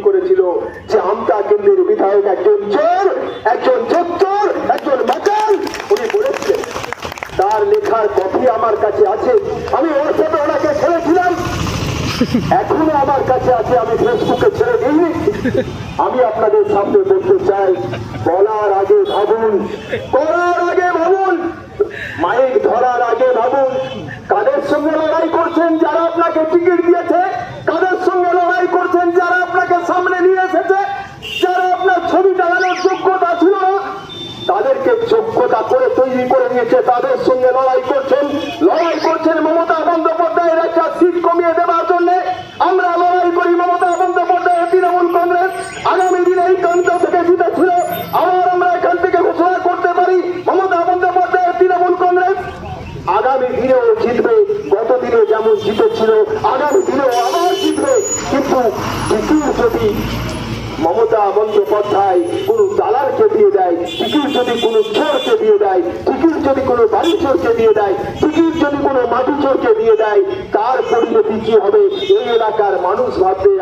করেছিল যে আমতা কেন্দ্রের বিধায়ক একজন চোর, একজন চোর, একজন মাতাল। উনি বলেছিলেন, তার লেখার কপি আমার কাছে আছে, আমি ওর সাথে ওনাকে ছেড়েছিলাম, এখনো আমার কাছে আছে, আমি ফেসবুকে ছেড়ে দিইনি। আমি আপনাদের সামনে বলতে চাই, বলার আগে ভাবুন, করার আগে ভাবুন, মাইক ধরার আগে ভাবুন। কাদের সঙ্গে লড়াই করছেন? যারা আপনাকে টিকিট দিয়েছে। কাদের সঙ্গে লড়াই করছেন? যারা আপনাকে সামনে নিয়ে এসেছে, যারা আপনার ছবি টাঙানোর যোগ্যতা ছিল না, তাদেরকে যোগ্যতা করে তৈরি করে নিয়েছে, তাদের সঙ্গে লড়াই করছেন। লড়াই করছেন মমতা বন্দ্যোপাধ্যায়ের একটা সিট কমিয়ে দেওয়ার জন্য। আমরা লড়াই করি মমতা বন্দ্যোপাধ্যায়ের তৃণমূল কংগ্রেস আগামী দিনে এই প্রান্ত থেকে জিতেছিল। আবার আমরা এখান থেকে ঘোষণা করতে পারি, মমতা বন্দ্যোপাধ্যায়ের তৃণমূল কংগ্রেস আগামী দিনেও জিতবে। গত দিনে যেমন জিতেছিল, আগামী দিনেও আবার জিতবে। কিন্তু যদি মমতা বন্দ্যোপাধ্যায় কোন দালালকে দিয়ে দেয়, টিকিট যদি কোনো চোরকে দিয়ে দেয়, টিকিট যদি কোনো বাড়ি চোরকে দিয়ে দেয়, টিকিট যদি কোনো মাটি চোরকে দিয়ে দেয়, তার পরিণতি কি হবে এই এলাকার মানুষ ভাববে।